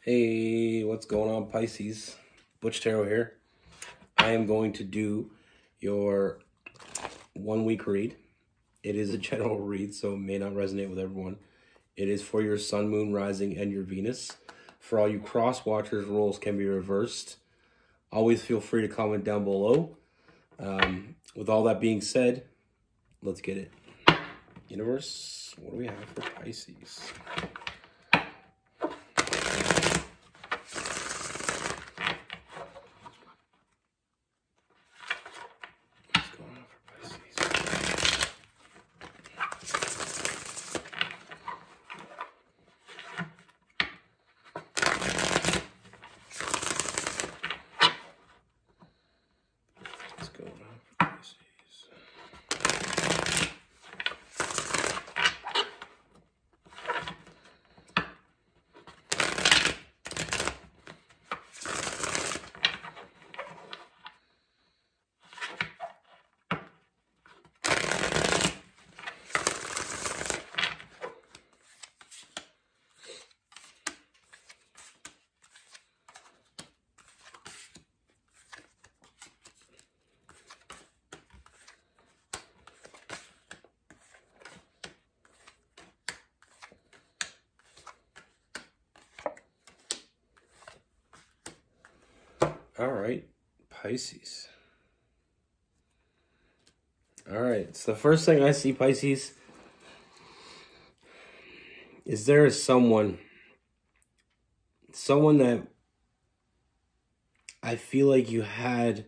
Hey, what's going on, Pisces? Butch Tarot here. I am going to do your 1 week read. It is a general read, so it may not resonate with everyone. It is for your sun, moon, rising, and your Venus. For all you cross watchers, roles can be reversed. Always feel free to comment down below. With all that being said, let's get it. Universe, what do we have for Pisces? All right, Pisces. All right, so the first thing I see, Pisces, is there is someone that I feel like you had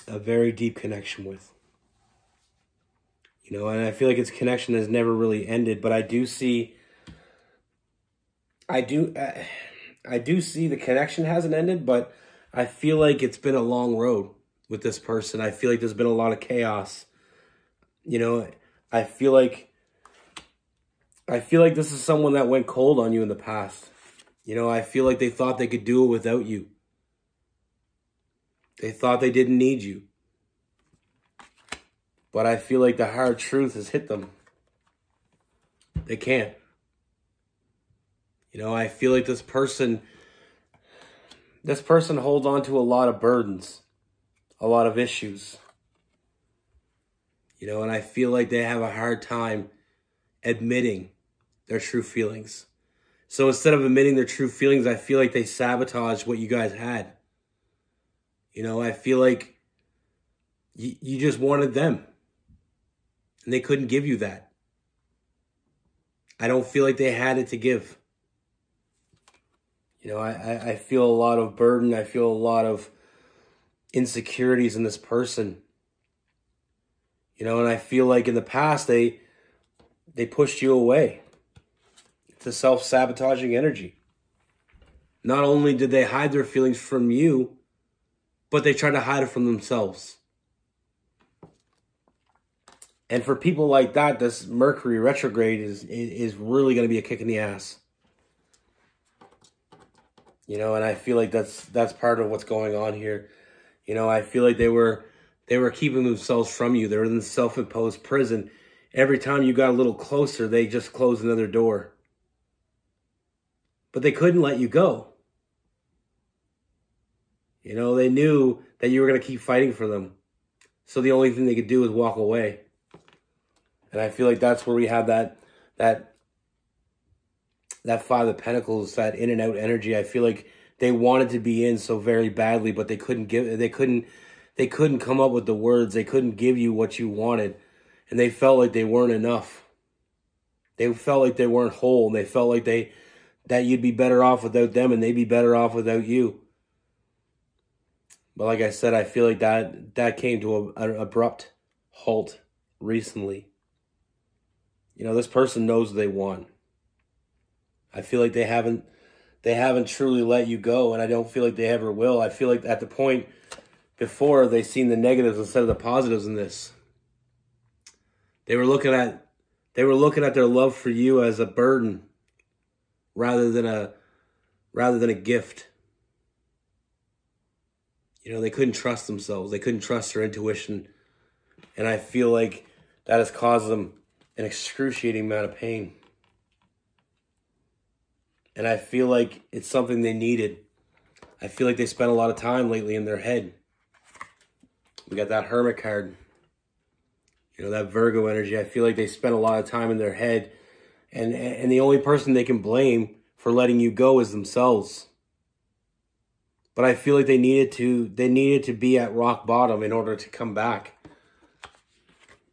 a very deep connection with. You know, and I feel like its connection has never really ended, but I do see the connection hasn't ended, but I feel like it's been a long road with this person. I feel like there's been a lot of chaos. You know, I feel like this is someone that went cold on you in the past. You know, I feel like they thought they could do it without you. They thought they didn't need you. But I feel like the hard truth has hit them. They can't. You know, I feel like this person holds on to a lot of burdens, a lot of issues. You know, and I feel like they have a hard time admitting their true feelings. So instead of admitting their true feelings, I feel like they sabotaged what you guys had. You know, I feel like you just wanted them. And they couldn't give you that. I don't feel like they had it to give. You know, I feel a lot of burden. I feel a lot of insecurities in this person. You know, and I feel like in the past, they pushed you away. It's a self-sabotaging energy. Not only did they hide their feelings from you, but they tried to hide it from themselves. And for people like that, this Mercury retrograde is really going to be a kick in the ass. You know, and I feel like that's part of what's going on here. You know, I feel like they were keeping themselves from you. They were in self-imposed prison. Every time you got a little closer, they just closed another door. But they couldn't let you go. You know, they knew that you were going to keep fighting for them. So the only thing they could do was walk away. And I feel like that's where we have that Five of Pentacles, that in and out energy. I feel like they wanted to be in so very badly, but they couldn't come up with the words. They couldn't give you what you wanted. And they felt like they weren't enough. They felt like they weren't whole. And they felt like that you'd be better off without them and they'd be better off without you. But like I said, I feel like that came to an abrupt halt recently. You know, this person knows they won. I feel like they haven't truly let you go, and I don't feel like they ever will. I feel like at the point before, they've seen the negatives instead of the positives in this. They were looking at their love for you as a burden rather than a gift. You know, they couldn't trust themselves. They couldn't trust their intuition. And I feel like that has caused them an excruciating amount of pain. And I feel like it's something they needed. I feel like they spent a lot of time lately in their head. We got that Hermit card. You know, that Virgo energy. I feel like they spent a lot of time in their head. And the only person they can blame for letting you go is themselves. But I feel like they needed to be at rock bottom in order to come back.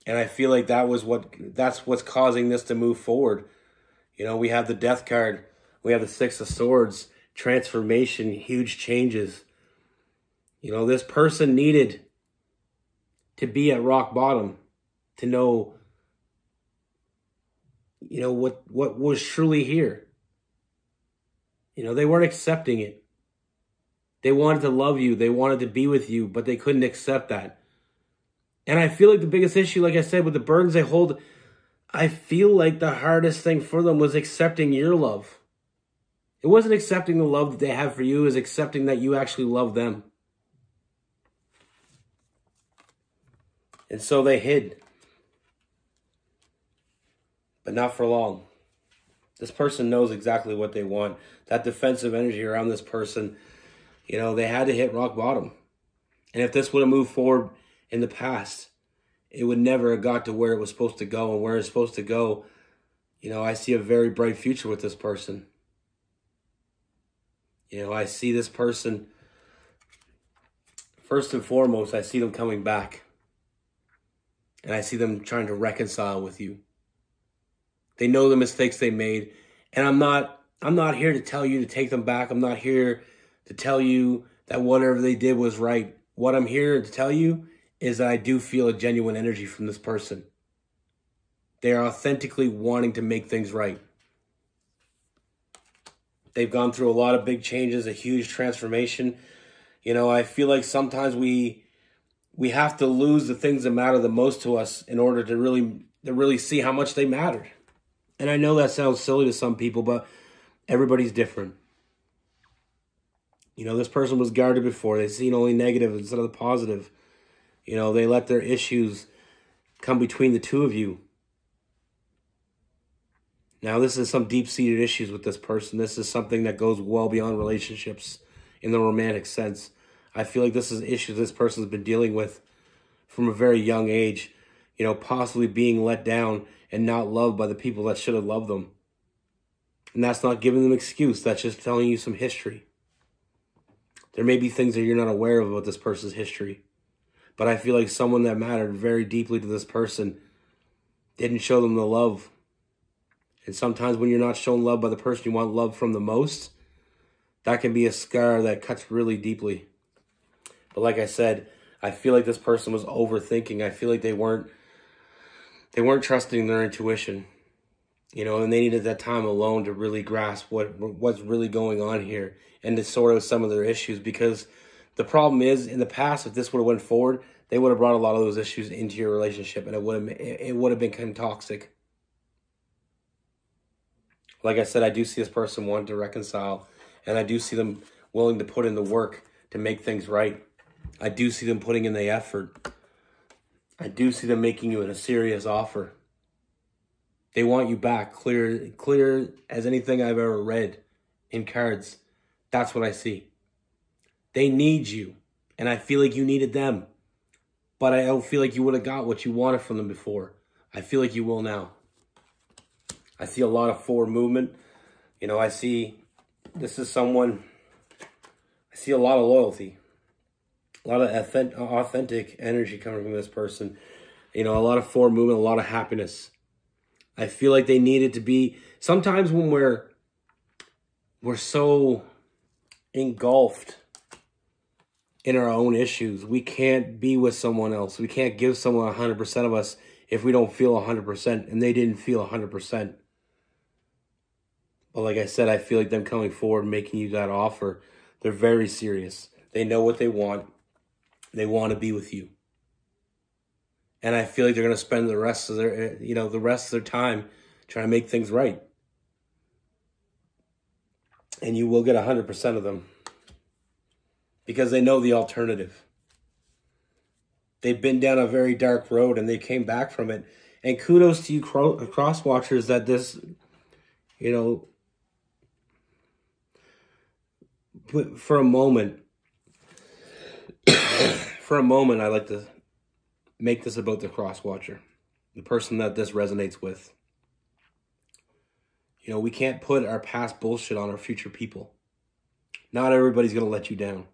And I feel like that's what's causing this to move forward. You know, we have the Death card. We have the Six of Swords. Transformation, huge changes. You know, this person needed to be at rock bottom to know, you know, what was truly here. You know, they weren't accepting it. They wanted to love you. They wanted to be with you, but they couldn't accept that. And I feel like the biggest issue, like I said, with the burdens they hold, I feel like the hardest thing for them was accepting your love. It wasn't accepting the love that they have for you. It was accepting that you actually love them. And so they hid. But not for long. This person knows exactly what they want. That defensive energy around this person, you know, they had to hit rock bottom. And if this would have moved forward in the past, it would never have got to where it was supposed to go. And where it's supposed to go, you know, I see a very bright future with this person. You know, I see this person, first and foremost, I see them coming back. And I see them trying to reconcile with you. They know the mistakes they made. And I'm not here to tell you to take them back. I'm not here to tell you that whatever they did was right. What I'm here to tell you is that I do feel a genuine energy from this person. They are authentically wanting to make things right. They've gone through a lot of big changes, a huge transformation. You know, I feel like sometimes we have to lose the things that matter the most to us in order to really see how much they mattered. And I know that sounds silly to some people, but everybody's different. You know, this person was guarded before. They've seen only negative instead of the positive. You know, they let their issues come between the two of you. Now, this is some deep-seated issues with this person. This is something that goes well beyond relationships in the romantic sense. I feel like this is issues this person's been dealing with from a very young age. You know, possibly being let down and not loved by the people that should have loved them. And that's not giving them an excuse. That's just telling you some history. There may be things that you're not aware of about this person's history. But I feel like someone that mattered very deeply to this person didn't show them the love. And sometimes when you're not shown love by the person you want love from the most, that can be a scar that cuts really deeply. But like I said, I feel like this person was overthinking. I feel like they weren't trusting their intuition. You know, and they needed that time alone to really grasp what's really going on here and to sort out some of their issues. Because the problem is, in the past, if this would have went forward, they would have brought a lot of those issues into your relationship, and it would have become toxic. Like I said, I do see this person wanting to reconcile, and I do see them willing to put in the work to make things right. I do see them putting in the effort. I do see them making you a serious offer. They want you back, clear as anything I've ever read in cards. That's what I see. They need you, and I feel like you needed them. But I don't feel like you would have got what you wanted from them before. I feel like you will now. I see a lot of forward movement. You know, I see this is someone, I see a lot of loyalty. A lot of authentic energy coming from this person. You know, a lot of forward movement, a lot of happiness. I feel like they needed to be, sometimes when we're so engulfed in our own issues, we can't be with someone else. We can't give someone 100% of us if we don't feel 100%, and they didn't feel 100%. But like I said, I feel like them coming forward, making you that offer, they're very serious. They know what they want. They want to be with you. And I feel like they're going to spend the rest of their time trying to make things right. And you will get 100% of them. Because they know the alternative. They've been down a very dark road and they came back from it. And kudos to you cross watchers that this, you know, But for a moment, I'd like to make this about the cross watcher, the person that this resonates with. You know, we can't put our past bullshit on our future people. Not everybody's going to let you down.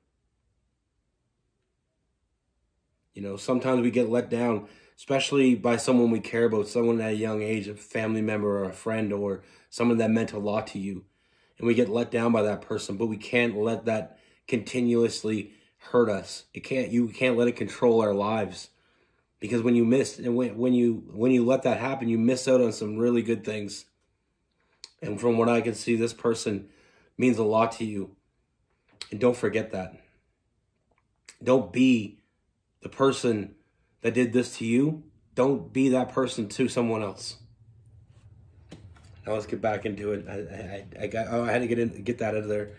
You know, sometimes we get let down, especially by someone we care about, someone at a young age, a family member or a friend or someone that meant a lot to you. And we get let down by that person, but we can't let that continuously hurt us. You can't let it control our lives. Because when you miss, and when you let that happen, you miss out on some really good things. And from what I can see, this person means a lot to you. And don't forget that. Don't be the person that did this to you. Don't be that person to someone else. Now let's get back into it. I had to get that out of there.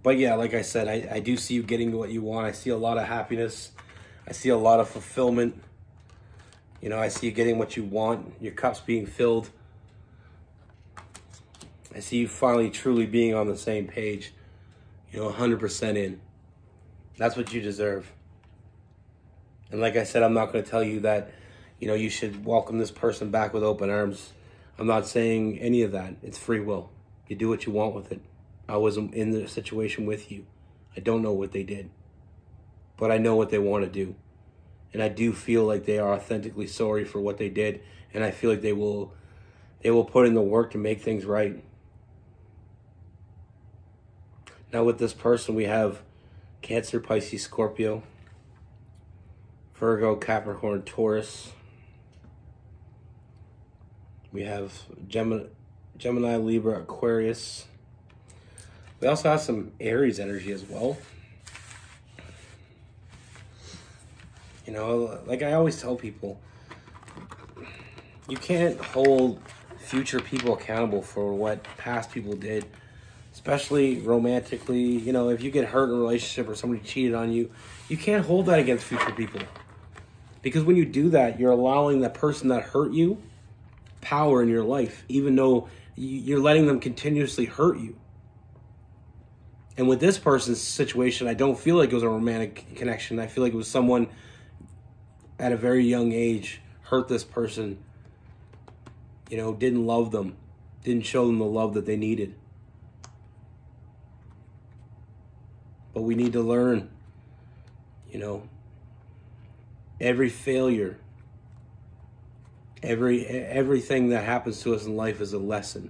But yeah, like I said, I do see you getting what you want. I see a lot of happiness. I see a lot of fulfillment. You know, I see you getting what you want. Your cup's being filled. I see you finally truly being on the same page. You know, 100% in. That's what you deserve. And like I said, I'm not going to tell you that, you know, you should welcome this person back with open arms. I'm not saying any of that. It's free will. You do what you want with it. I was in the situation with you. I don't know what they did. But I know what they want to do. And I do feel like they are authentically sorry for what they did. And I feel like they will put in the work to make things right. Now with this person, we have Cancer, Pisces, Scorpio, Virgo, Capricorn, Taurus. We have Gemini, Libra, Aquarius. We also have some Aries energy as well. You know, like I always tell people, you can't hold future people accountable for what past people did, especially romantically. You know, if you get hurt in a relationship or somebody cheated on you, you can't hold that against future people. Because when you do that, you're allowing that person that hurt you power in your life, even though you're letting them continuously hurt you. And with this person's situation, I don't feel like it was a romantic connection. I feel like it was someone at a very young age hurt this person, you know, didn't love them, didn't show them the love that they needed. But we need to learn, you know, every failure, everything that happens to us in life is a lesson.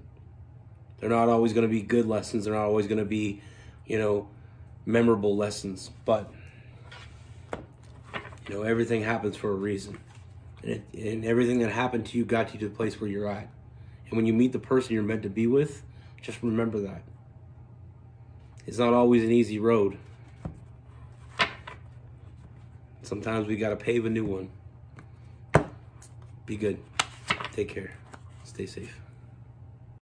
They're not always going to be good lessons. They're not always going to be, you know, memorable lessons. But, you know, everything happens for a reason. And everything that happened to you got you to the place where you're at. And when you meet the person you're meant to be with, just remember that. It's not always an easy road. Sometimes we got to pave a new one. Be good. Take care. Stay safe.